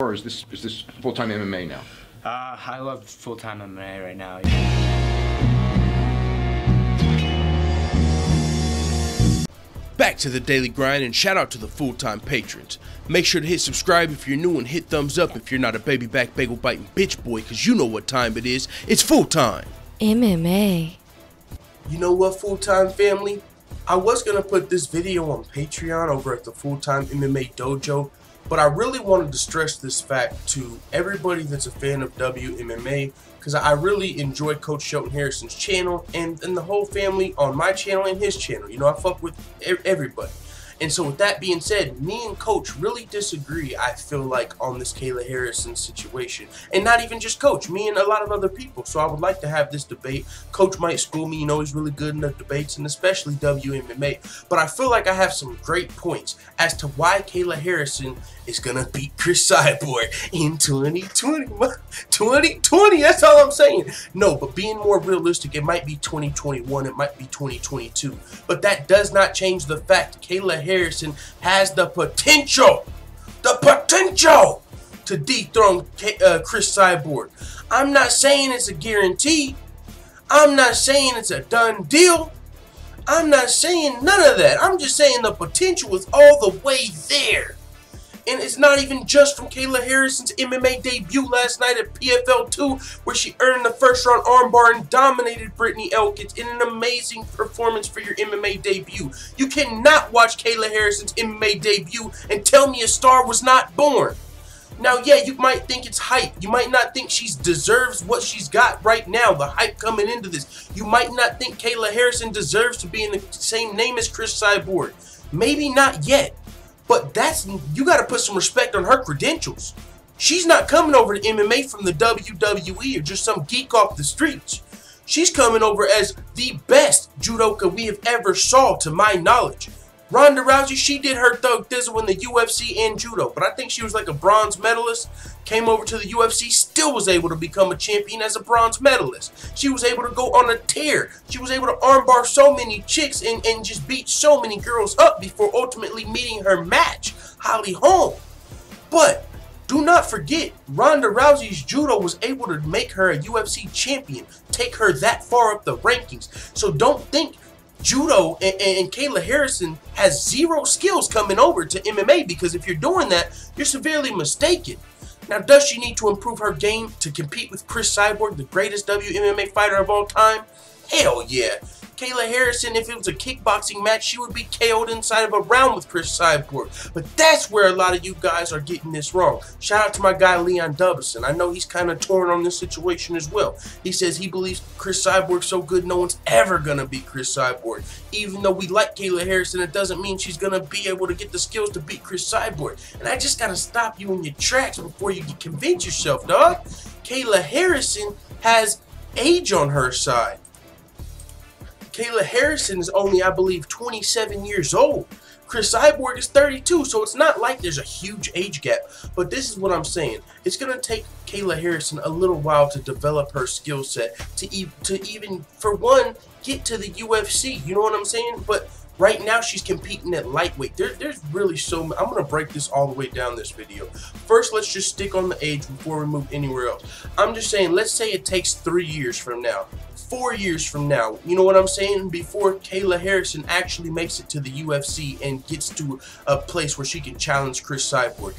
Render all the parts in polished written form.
Or is this full-time MMA now? I love full-time MMA right now. Back to the daily grind, and shout out to the full-time patrons. Make sure to hit subscribe if you're new and hit thumbs up if you're not a baby back bagel biting bitch boy, cause you know what time it is. It's full-time MMA. You know what, full-time family? I was gonna put this video on Patreon over at the Full-Time MMA Dojo, but I really wanted to stress this fact to everybody that's a fan of WMMA, because I really enjoy Coach Shelton Harrison's channel and the whole family on my channel and his channel. You know, I fuck with everybody. And so with that being said, me and Coach really disagree, I feel like, on this Kayla Harrison situation. And not even just Coach, me and a lot of other people. So I would like to have this debate. Coach might school me, you know, he's really good in the debates, and especially WMMA. But I feel like I have some great points as to why Kayla Harrison is going to beat Chris Cyborg in 2020. 2020, that's all I'm saying. No, but being more realistic, it might be 2021, it might be 2022. But that does not change the fact Kayla Harrison has the potential to dethrone Chris Cyborg. I'm not saying it's a guarantee. I'm not saying it's a done deal. I'm not saying none of that. I'm just saying the potential is all the way there. And it's not even just from Kayla Harrison's MMA debut last night at PFL 2, where she earned the first round armbar and dominated Brittany Elkins in an amazing performance for your MMA debut. You cannot watch Kayla Harrison's MMA debut and tell me a star was not born. Now, yeah, you might think it's hype. You might not think she deserves what she's got right now, the hype coming into this. You might not think Kayla Harrison deserves to be in the same name as Chris Cyborg. Maybe not yet. But you got to put some respect on her credentials. She's not coming over to MMA from the WWE or just some geek off the streets. She's coming over as the best judoka we have ever saw, to my knowledge. Ronda Rousey, she did her thug thizzle in the UFC and judo, but I think she was like a bronze medalist. Came over to the UFC, still was able to become a champion as a bronze medalist. She was able to go on a tear. She was able to armbar so many chicks and just beat so many girls up before ultimately meeting her match, Holly Holm. But do not forget, Ronda Rousey's judo was able to make her a UFC champion, take her that far up the rankings. So don't think judo and Kayla Harrison has zero skills coming over to MMA, because if you're doing that, you're severely mistaken. Now, does she need to improve her game to compete with Chris Cyborg, the greatest WMMA fighter of all time? Hell yeah. Kayla Harrison, if it was a kickboxing match, she would be KO'd inside of a round with Chris Cyborg. But that's where a lot of you guys are getting this wrong. Shout out to my guy Leon Dubbison. I know he's kind of torn on this situation as well. He says he believes Chris Cyborg's so good no one's ever going to beat Chris Cyborg. Even though we like Kayla Harrison, it doesn't mean she's going to be able to get the skills to beat Chris Cyborg. And I just got to stop you in your tracks before you can convince yourself, dog. Kayla Harrison has age on her side. Kayla Harrison is only, I believe, 27 years old. Chris Cyborg is 32, so it's not like there's a huge age gap. But this is what I'm saying. It's going to take Kayla Harrison a little while to develop her skill set, to even, for one, get to the UFC. You know what I'm saying? But right now, she's competing at lightweight. There's really so much. I'm going to break this all the way down this video. First, let's just stick on the age before we move anywhere else. I'm just saying, let's say it takes 3 years from now. 4 years from now, you know what I'm saying, before Kayla Harrison actually makes it to the UFC and gets to a place where she can challenge Chris Cyborg.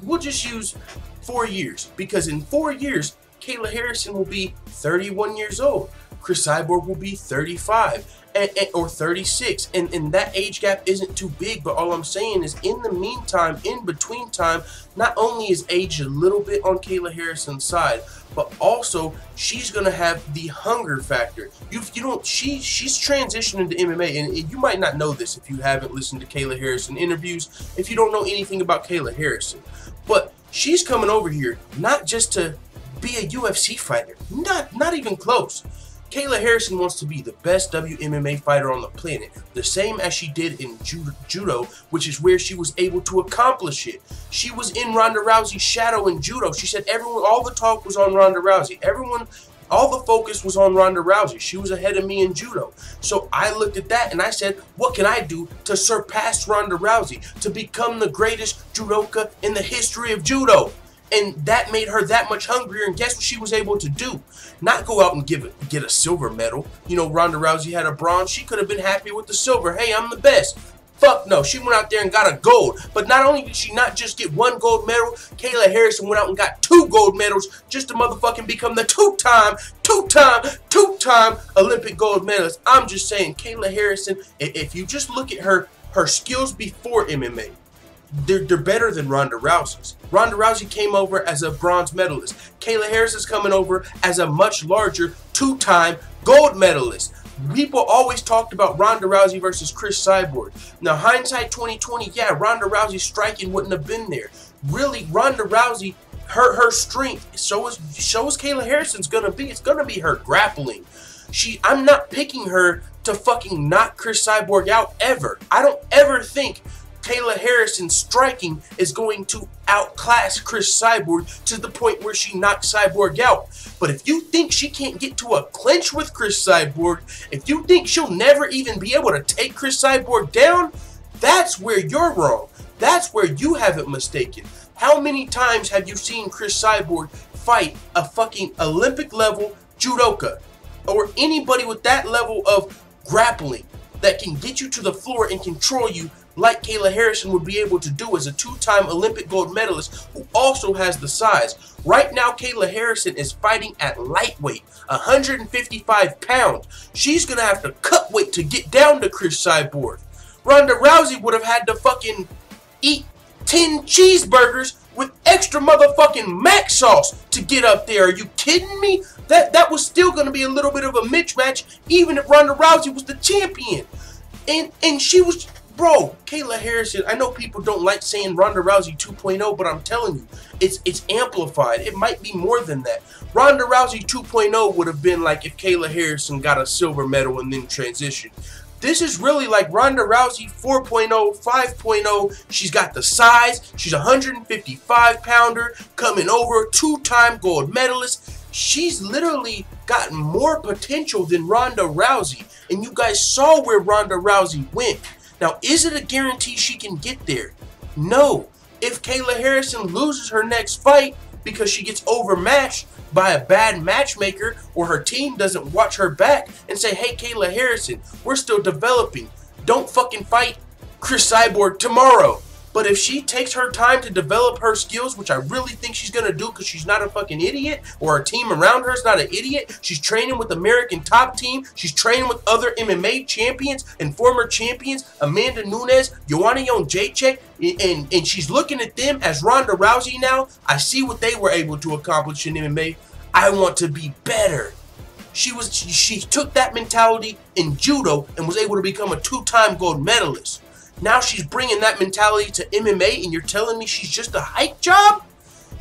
We'll just use 4 years, because in 4 years, Kayla Harrison will be 31 years old. Chris Cyborg will be 35 or 36, and that age gap isn't too big. But all I'm saying is, in the meantime, in between time, not only is age a little bit on Kayla Harrison's side, but also she's gonna have the hunger factor. She's transitioning to MMA, and you might not know this if you haven't listened to Kayla Harrison interviews, if you don't know anything about Kayla Harrison. But she's coming over here not just to be a UFC fighter, not even close. Kayla Harrison wants to be the best WMMA fighter on the planet, the same as she did in judo, which is where she was able to accomplish it. She was in Ronda Rousey's shadow in judo. She said all the talk was on Ronda Rousey. Everyone All the focus was on Ronda Rousey. She was ahead of me in judo. So I looked at that and I said, what can I do to surpass Ronda Rousey, to become the greatest judoka in the history of judo? And that made her that much hungrier, and guess what she was able to do? Not go out and get a silver medal. You know, Ronda Rousey had a bronze. She could have been happy with the silver. Hey, I'm the best. Fuck no, she went out there and got a gold. But not only did she not just get one gold medal, Kayla Harrison went out and got 2 gold medals just to motherfucking become the two-time Olympic gold medalist. I'm just saying, Kayla Harrison, if you just look at her skills before MMA, they're better than Ronda Rousey's. Ronda Rousey came over as a bronze medalist. Kayla Harrison's coming over as a much larger 2-time gold medalist. People always talked about Ronda Rousey versus Cris Cyborg. Now, hindsight 2020, yeah, Ronda Rousey's striking wouldn't have been there. Really, Ronda Rousey, her strength, so is Kayla Harrison's gonna be. It's gonna be her grappling. I'm not picking her to fucking knock Cris Cyborg out ever. I don't ever think Kayla Harrison's striking is going to outclass Cris Cyborg to the point where she knocks Cyborg out. But if you think she can't get to a clinch with Cris Cyborg, if you think she'll never even be able to take Cris Cyborg down, that's where you're wrong. That's where you have it mistaken. How many times have you seen Cris Cyborg fight a fucking Olympic level judoka or anybody with that level of grappling that can get you to the floor and control you like Kayla Harrison would be able to do as a 2-time Olympic gold medalist who also has the size? Right now, Kayla Harrison is fighting at lightweight, 155 pounds. She's going to have to cut weight to get down to Cris Cyborg. Ronda Rousey would have had to fucking eat 10 cheeseburgers with extra motherfucking mac sauce to get up there. Are you kidding me? That was still going to be a little bit of a mismatch even if Ronda Rousey was the champion. And she was... Bro, Kayla Harrison, I know people don't like saying Ronda Rousey 2.0, but I'm telling you, it's amplified. It might be more than that. Ronda Rousey 2.0 would have been like if Kayla Harrison got a silver medal and then transitioned. This is really like Ronda Rousey 4.0, 5.0. She's got the size. She's a 155-pounder, coming over, 2-time gold medalist. She's literally got more potential than Ronda Rousey. And you guys saw where Ronda Rousey went. Now, is it a guarantee she can get there? No. If Kayla Harrison loses her next fight because she gets overmatched by a bad matchmaker or her team doesn't watch her back and say, hey, Kayla Harrison, we're still developing. Don't fucking fight Cris Cyborg tomorrow. But if she takes her time to develop her skills, which I really think she's going to do because she's not a fucking idiot, or her team around her is not an idiot, she's training with American Top Team, she's training with other MMA champions and former champions, Amanda Nunes, Joanna Jędrzejczyk, and she's looking at them as Ronda Rousey now. I see what they were able to accomplish in MMA. I want to be better. She took that mentality in judo and was able to become a 2-time gold medalist. Now she's bringing that mentality to MMA, and you're telling me she's just a hype job?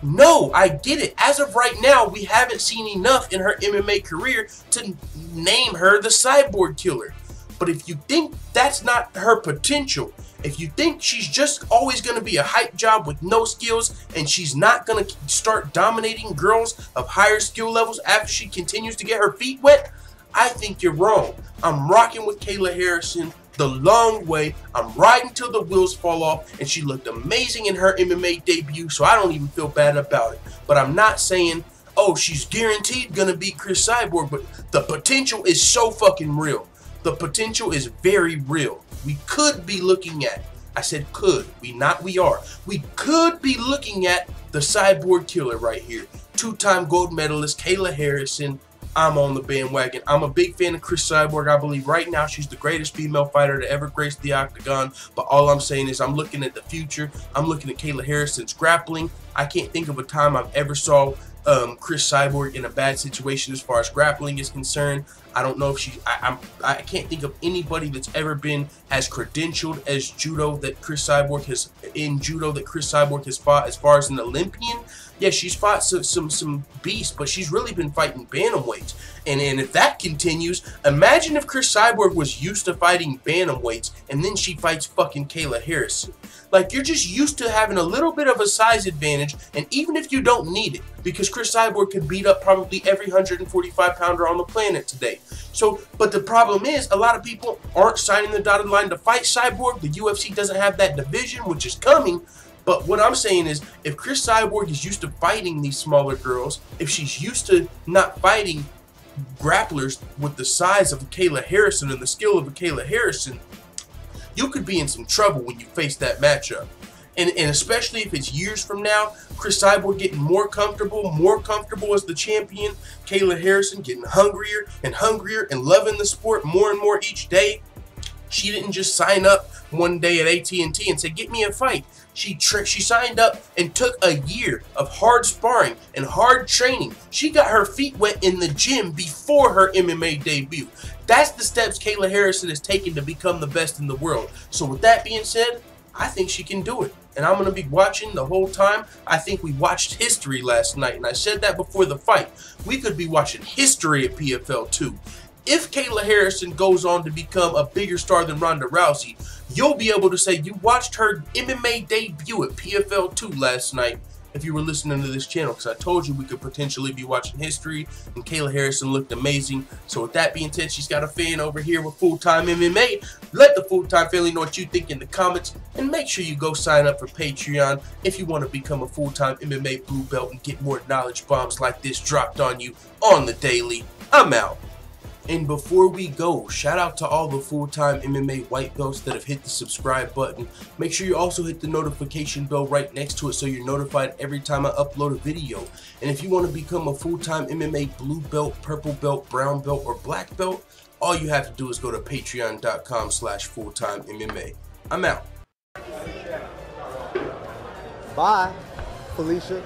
No, I get it. As of right now, we haven't seen enough in her MMA career to name her the Cyborg Killer. But if you think that's not her potential, if you think she's just always going to be a hype job with no skills and she's not going to start dominating girls of higher skill levels after she continues to get her feet wet, I think you're wrong. I'm rocking with Kayla Harrison the long way. I'm riding till the wheels fall off, and she looked amazing in her MMA debut, so I don't even feel bad about it. But I'm not saying, oh, she's guaranteed gonna beat Cris Cyborg, but the potential is so fucking real. The potential is very real. We could be looking at, I said could, we are. We could be looking at the Cyborg Killer right here. 2-time gold medalist Kayla Harrison. I'm on the bandwagon. I'm a big fan of Cris Cyborg. I believe right now she's the greatest female fighter to ever grace the octagon. But all I'm saying is I'm looking at the future. I'm looking at Kayla Harrison's grappling. I can't think of a time I've ever saw Cris Cyborg in a bad situation as far as grappling is concerned. I don't know if she, I can't think of anybody that's ever been as credentialed as judo that Cris Cyborg has, fought as far as an Olympian. Yeah, she's fought some beasts, but she's really been fighting bantamweights. And if that continues, imagine if Chris Cyborg was used to fighting bantamweights and then she fights fucking Kayla Harrison. Like, you're just used to having a little bit of a size advantage, and even if you don't need it, because Chris Cyborg could beat up probably every 145-pounder on the planet today. So, but the problem is, a lot of people aren't signing the dotted line to fight Cyborg. The UFC doesn't have that division, which is coming. But what I'm saying is, if Chris Cyborg is used to fighting these smaller girls, if she's used to not fighting grapplers with the size of Kayla Harrison and the skill of Kayla Harrison, you could be in some trouble when you face that matchup. And especially if it's years from now, Chris Cyborg getting more comfortable as the champion, Kayla Harrison getting hungrier and loving the sport more and more each day. She didn't just sign up one day at AT&T and say, get me a fight. She signed up and took a year of hard sparring and hard training. She got her feet wet in the gym before her MMA debut. That's the steps Kayla Harrison has taken to become the best in the world. So with that being said, I think she can do it. And I'm going to be watching the whole time. I think we watched history last night, and I said that before the fight. We could be watching history at PFL 2. If Kayla Harrison goes on to become a bigger star than Ronda Rousey, you'll be able to say you watched her MMA debut at PFL 2 last night if you were listening to this channel, because I told you we could potentially be watching history, and Kayla Harrison looked amazing. So with that being said, she's got a fan over here with Full Time MMA. Let the Full Time family know what you think in the comments, and make sure you go sign up for Patreon if you want to become a Full Time MMA blue belt and get more knowledge bombs like this dropped on you on the daily. I'm out. And before we go, shout out to all the full-time MMA white belts that have hit the subscribe button. Make sure you also hit the notification bell right next to it so you're notified every time I upload a video. And if you want to become a full-time MMA blue belt, purple belt, brown belt, or black belt, all you have to do is go to patreon.com/fulltimemma. I'm out. Bye, Felicia.